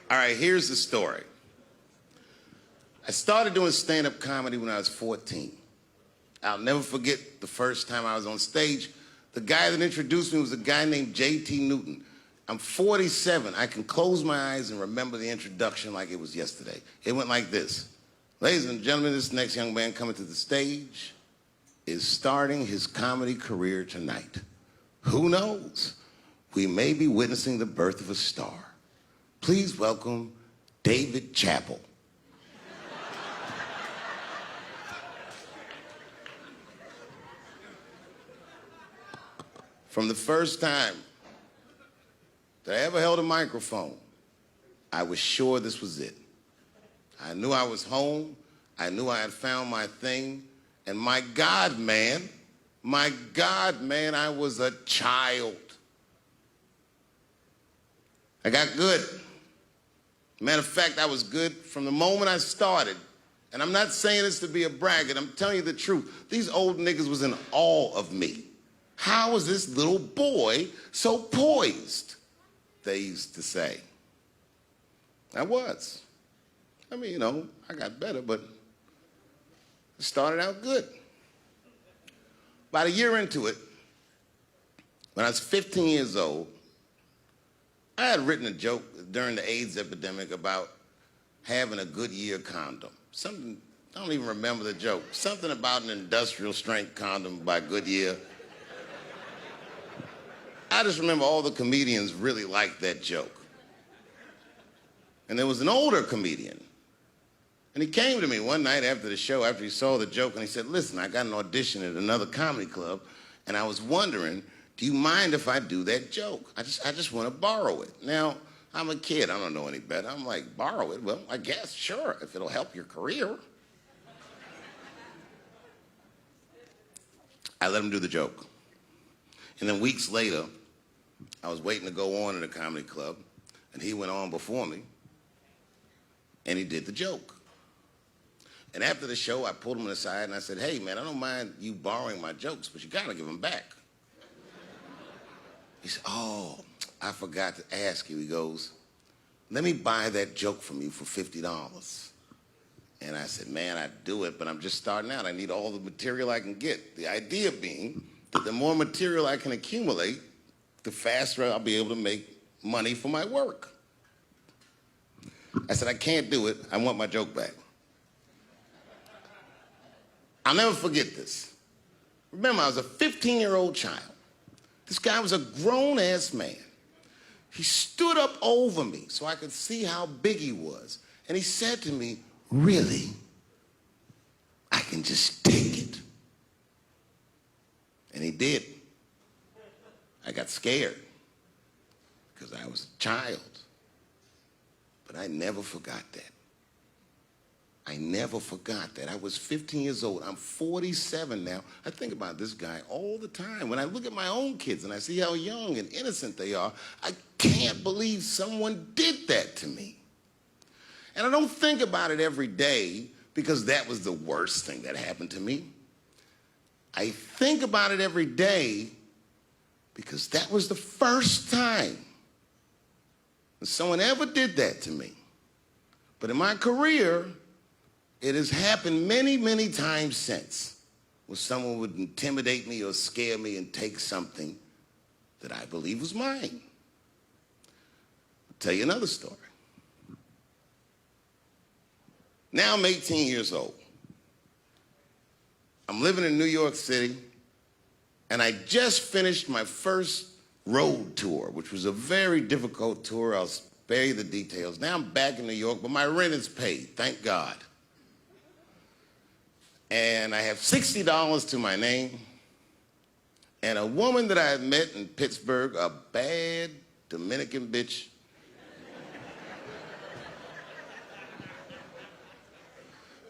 All right, here's the story. I started doing stand-up comedy when I was 14. I'll never forget the first time I was on stage. The guy that introduced me was a guy named J.T. Newton. I'm 47. I can close my eyes and remember the introduction like it was yesterday. It went like this. Ladies and gentlemen, this next young man coming to the stage is starting his comedy career tonight. Who knows? We may be witnessing the birth of a star. Please welcome Dave Chappelle. From the first time that I ever held a microphone, I was sure this was it. I knew I was home. I knew I had found my thing. And my God, man, I was a child. I got good. Matter of fact, I was good from the moment I started. And I'm not saying this to be a braggart. I'm telling you the truth. These old niggas was in awe of me. How was this little boy so poised? They used to say. I was. I mean, you know, I got better, but it started out good. About a year into it, when I was 15 years old, I had written a joke during the AIDS epidemic about having a Goodyear condom. Something, I don't even remember the joke. Something about an industrial strength condom by Goodyear. I just remember all the comedians really liked that joke. And there was an older comedian. And he came to me one night after the show, after he saw the joke, and he said, listen, I got an audition at another comedy club, and I was wondering, do you mind if I do that joke? I just want to borrow it. Now, I'm a kid. I don't know any better. I'm like, borrow it? Well, I guess, sure, if it'll help your career. I let him do the joke. And then weeks later, I was waiting to go on in a comedy club, and he went on before me, and he did the joke. And after the show, I pulled him aside, and I said, hey, man, I don't mind you borrowing my jokes, but you got to give them back. He said, oh, I forgot to ask you. He goes, let me buy that joke from you for $50. And I said, man, I'd do it, but I'm just starting out. I need all the material I can get. The idea being that the more material I can accumulate, the faster I'll be able to make money for my work. I said, I can't do it. I want my joke back. I'll never forget this. Remember, I was a 15-year-old child. This guy was a grown-ass man. He stood up over me so I could see how big he was. And he said to me, really? I can just take it. And he did. I got scared because I was a child. But I never forgot that. I never forgot that. I was 15 years old. I'm 47 now. I think about this guy all the time. When I look at my own kids and I see how young and innocent they are, I can't believe someone did that to me. And I don't think about it every day because that was the worst thing that happened to me. I think about it every day because that was the first time that someone ever did that to me. But in my career, it has happened many, many times since where someone would intimidate me or scare me and take something that I believe was mine. I'll tell you another story. Now I'm 18 years old. I'm living in New York City, and I just finished my first road tour, which was a very difficult tour. I'll spare you the details. Now I'm back in New York, but my rent is paid, thank God. And I have $60 to my name, and a woman that I had met in Pittsburgh, a bad Dominican bitch,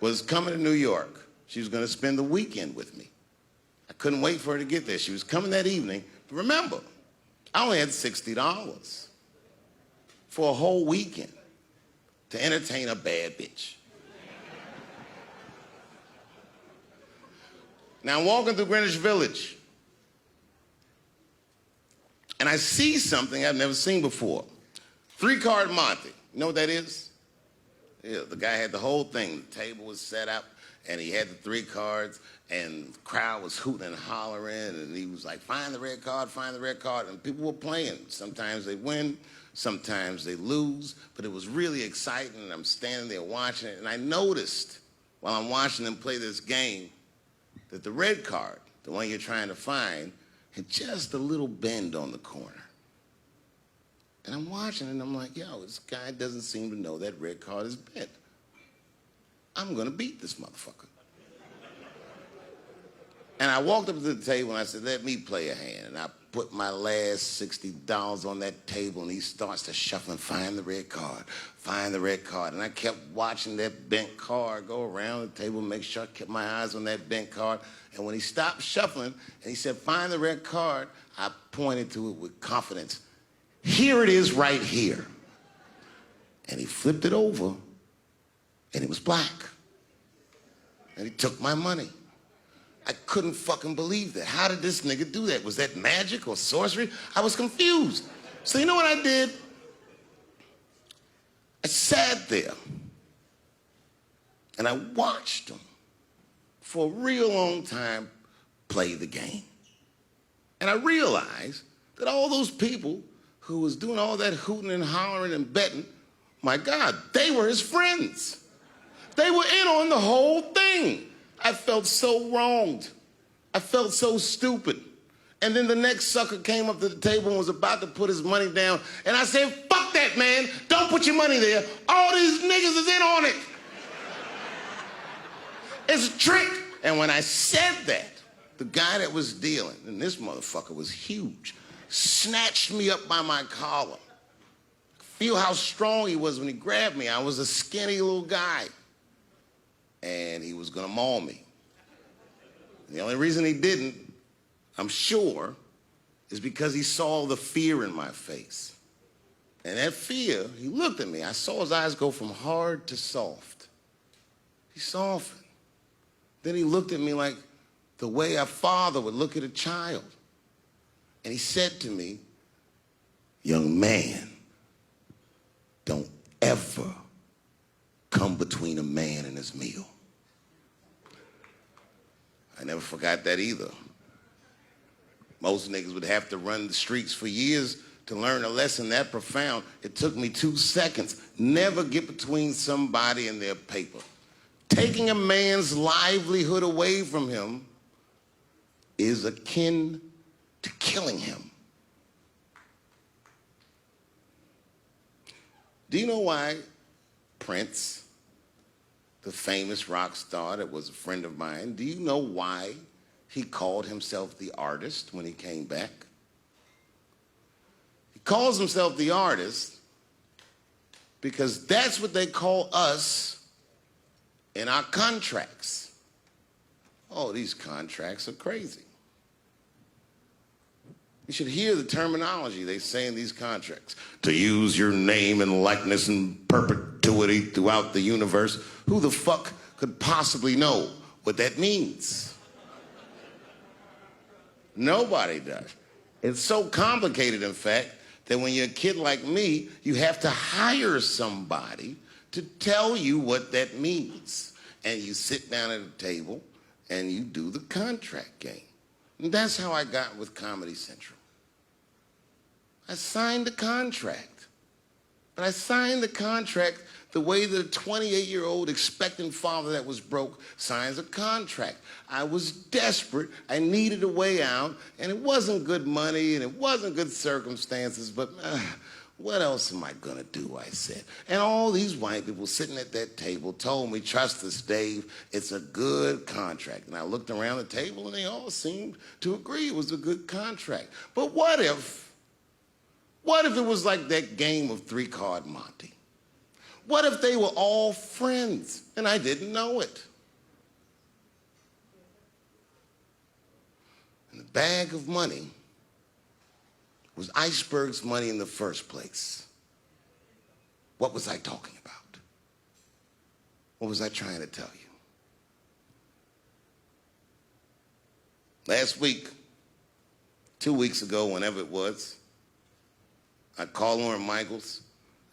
was coming to New York. She was going to spend the weekend with me. I couldn't wait for her to get there. She was coming that evening. But remember, I only had $60 for a whole weekend to entertain a bad bitch. Now, I'm walking through Greenwich Village, and I see something I've never seen before. 3-card Monte. You know what that is? Yeah, the guy had the whole thing. The table was set up, and he had the 3 cards, and the crowd was hooting and hollering, and he was like, find the red card, find the red card. And people were playing. Sometimes they win, sometimes they lose, but it was really exciting, and I'm standing there watching it, and I noticed while I'm watching them play this game that the red card, the one you're trying to find, had just a little bend on the corner. And I'm watching it, and I'm like, yo, this guy doesn't seem to know that red card is bent. I'm going to beat this motherfucker. And I walked up to the table, and I said, let me play a hand. And I put my last $60 on that table, and he starts to shuffle and find the red card, find the red card. And I kept watching that bent card go around the table, make sure I kept my eyes on that bent card. And when he stopped shuffling, and he said, find the red card, I pointed to it with confidence. Here it is right here. And he flipped it over, and it was black. And he took my money. I couldn't fucking believe that. How did this nigga do that? Was that magic or sorcery? I was confused. So you know what I did? I sat there, and I watched him for a real long time play the game. And I realized that all those people who was doing all that hooting and hollering and betting, my God, they were his friends. They were in on the whole thing. I felt so wronged. I felt so stupid. And then the next sucker came up to the table and was about to put his money down. And I said, fuck that, man. Don't put your money there. All these niggas is in on it. It's a trick. And when I said that, the guy that was dealing, and this motherfucker was huge, snatched me up by my collar. Feel how strong he was when he grabbed me. I was a skinny little guy. And he was gonna maul me. The only reason he didn't, I'm sure, is because he saw the fear in my face. And that fear, he looked at me. I saw his eyes go from hard to soft. He softened. Then he looked at me like the way a father would look at a child. And he said to me, young man, don't ever come between a man and his meal. I never forgot that either. Most niggas would have to run the streets for years to learn a lesson that profound. It took me 2 seconds. Never get between somebody and their paper. Taking a man's livelihood away from him is akin to killing him. Do you know why Prince, the famous rock star that was a friend of mine, do you know why he called himself the artist when he came back? He calls himself the artist because that's what they call us in our contracts. Oh, these contracts are crazy. You should hear the terminology they say in these contracts. To use your name and likeness in perpetuity throughout the universe. Who the fuck could possibly know what that means? Nobody does. It's so complicated, in fact, that when you're a kid like me, you have to hire somebody to tell you what that means. And you sit down at a table and you do the contract game. And that's how I got with Comedy Central. I signed the contract. But I signed the contract the way that a 28-year-old expectant father that was broke signs a contract. I was desperate. I needed a way out. And it wasn't good money and it wasn't good circumstances. But what else am I going to do, I said. And all these white people sitting at that table told me, trust us, Dave, it's a good contract. And I looked around the table and they all seemed to agree it was a good contract. But what if it was like that game of 3-Card Monte? What if they were all friends and I didn't know it? And the bag of money was Iceberg's money in the first place. What was I talking about? What was I trying to tell you? Last week, 2 weeks ago, whenever it was, I called Lauren Michaels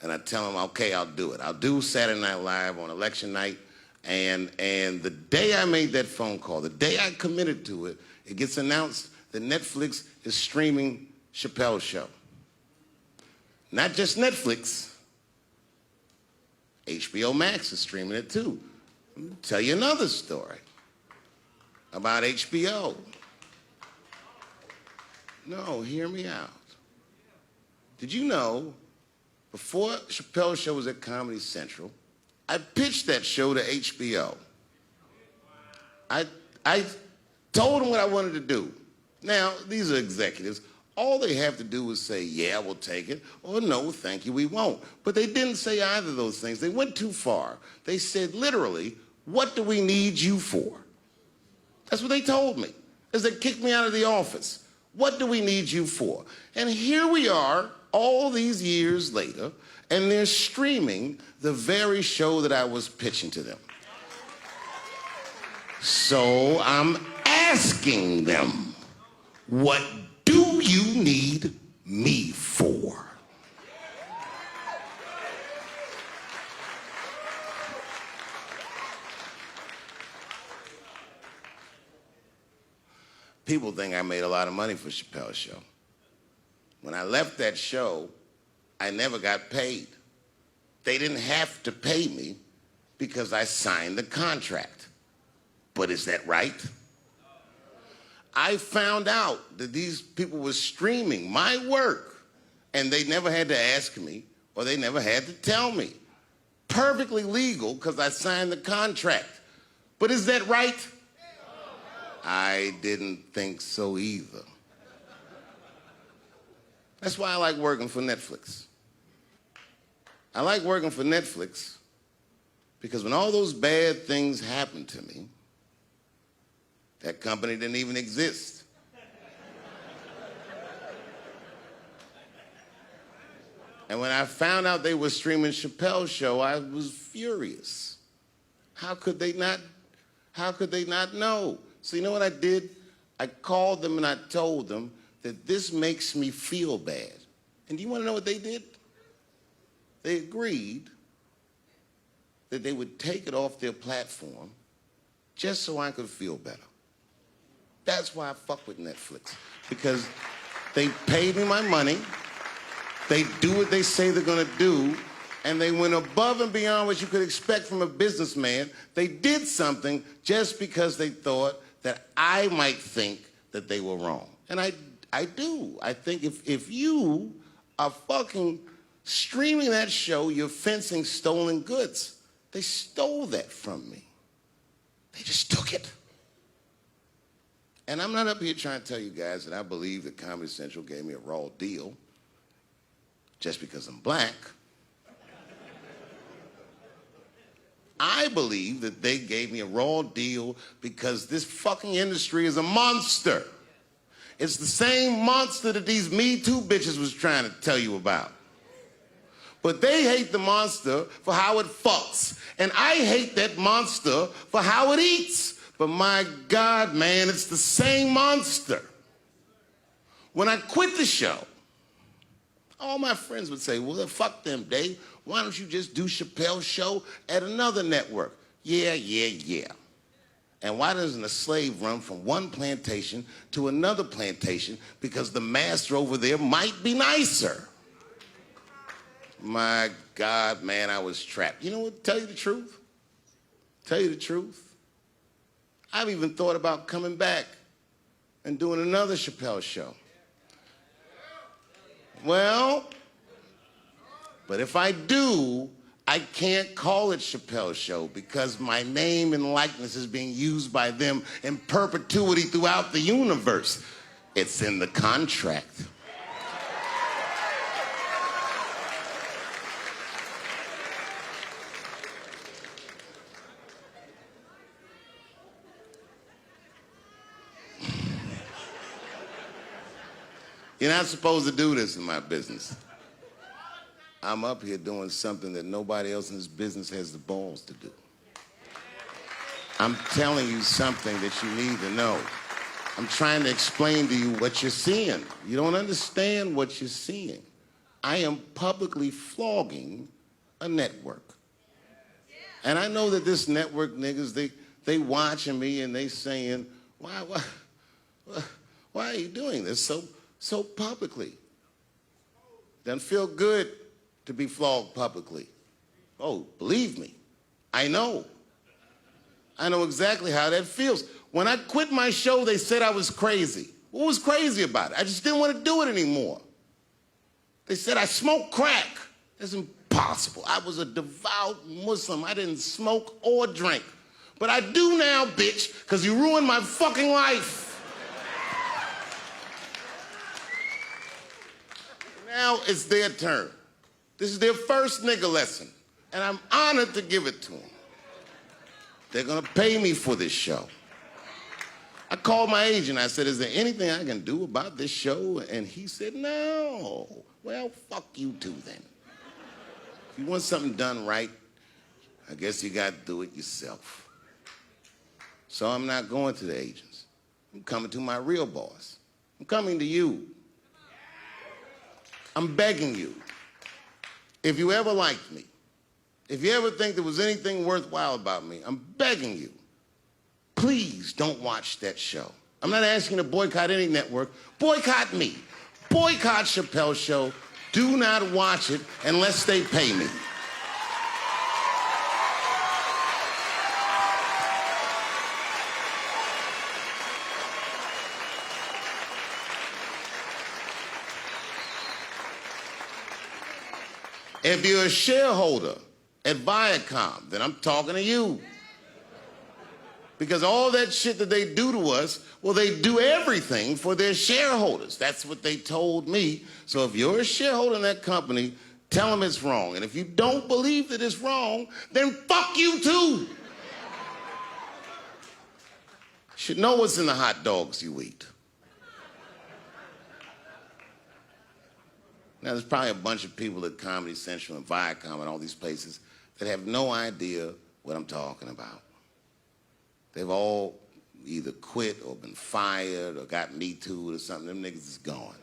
And I tell them, okay, I'll do it. I'll do Saturday Night Live on election night. And the day I made that phone call, the day I committed to it, it gets announced that Netflix is streaming Chappelle's show. Not just Netflix. HBO Max is streaming it too. I'll tell you another story about HBO. No, hear me out. Did you know, before Chappelle's show was at Comedy Central, I pitched that show to HBO. I told them what I wanted to do. Now, these are executives. All they have to do is say, yeah, we'll take it, or no, thank you, we won't. But they didn't say either of those things. They went too far. They said, literally, what do we need you for? That's what they told me, as they kicked me out of the office. What do we need you for? And here we are, all these years later, and they're streaming the very show that I was pitching to them. So I'm asking them, what do you need me for? People think I made a lot of money for Chappelle's show. When I left that show, I never got paid. They didn't have to pay me because I signed the contract. But is that right? I found out that these people were streaming my work, and they never had to ask me, or they never had to tell me. Perfectly legal, because I signed the contract. But is that right? I didn't think so either. That's why I like working for Netflix. I like working for Netflix because when all those bad things happened to me, that company didn't even exist. And when I found out they were streaming Chappelle's show, I was furious. How could they not know? So you know what I did? I called them and I told them that this makes me feel bad. And do you want to know what they did? They agreed that they would take it off their platform just so I could feel better. That's why I fuck with Netflix, because they paid me my money, they do what they say they're gonna do, and they went above and beyond what you could expect from a businessman. They did something just because they thought that I might think that they were wrong. And I do. I think if you are fucking streaming that show, you're fencing stolen goods. They stole that from me. They just took it. And I'm not up here trying to tell you guys that I believe that Comedy Central gave me a raw deal just because I'm black. I believe that they gave me a raw deal because this fucking industry is a monster. It's the same monster that these Me Too bitches was trying to tell you about. But they hate the monster for how it fucks. And I hate that monster for how it eats. But my God, man, it's the same monster. When I quit the show, all my friends would say, well, fuck them, Dave. Why don't you just do Chappelle's show at another network? Yeah. And why doesn't a slave run from one plantation to another plantation? Because the master over there might be nicer. My God, man, I was trapped. You know what? Tell you the truth. I've even thought about coming back and doing another Chappelle show. Well, but if I do, I can't call it Chappelle's show because my name and likeness is being used by them in perpetuity throughout the universe. It's in the contract. You're not supposed to do this in my business. I'm up here doing something that nobody else in this business has the balls to do. I'm telling you something that you need to know. I'm trying to explain to you what you're seeing. You don't understand what you're seeing. I am publicly flogging a network. And I know that this network niggas, they watching me and they saying, why are you doing this so publicly? Doesn't feel good to be flogged publicly. Oh, believe me, I know. I know exactly how that feels. When I quit my show, they said I was crazy. What was crazy about it? I just didn't want to do it anymore. They said I smoked crack. That's impossible. I was a devout Muslim. I didn't smoke or drink. But I do now, bitch, because you ruined my fucking life. Now it's their turn. This is their first nigga lesson, and I'm honored to give it to them. They're gonna pay me for this show. I called my agent. I said, is there anything I can do about this show? And he said, no. Well, fuck you too then. If you want something done right, I guess you gotta do it yourself. So I'm not going to the agents. I'm coming to my real boss. I'm coming to you. I'm begging you. If you ever liked me, if you ever think there was anything worthwhile about me, I'm begging you, please don't watch that show. I'm not asking you to boycott any network. Boycott me. Boycott Chappelle's show. Do not watch it unless they pay me. If you're a shareholder at Viacom, then I'm talking to you. Because all that shit that they do to us, well, they do everything for their shareholders. That's what they told me. So if you're a shareholder in that company, tell them it's wrong. And if you don't believe that it's wrong, then fuck you too. You should know what's in the hot dogs you eat. Now, there's probably a bunch of people at Comedy Central and Viacom and all these places that have no idea what I'm talking about. They've all either quit or been fired or got Me Too'd or something. Them niggas is gone.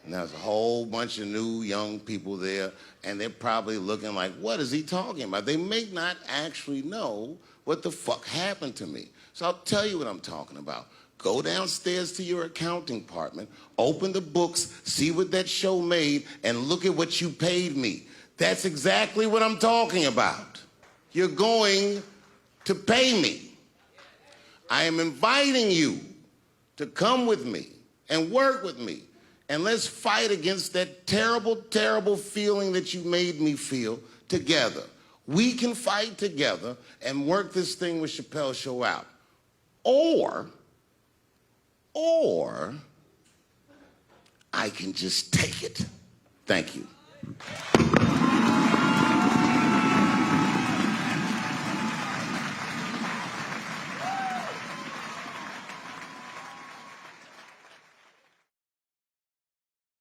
And there's a whole bunch of new young people there, and they're probably looking like, what is he talking about? They may not actually know what the fuck happened to me. So I'll tell you what I'm talking about. Go downstairs to your accounting department, open the books, see what that show made, and look at what you paid me. That's exactly what I'm talking about. You're going to pay me. I am inviting you to come with me and work with me, and let's fight against that terrible, terrible feeling that you made me feel together. We can fight together and work this thing with Chappelle's show out. Or I can just take it. Thank you.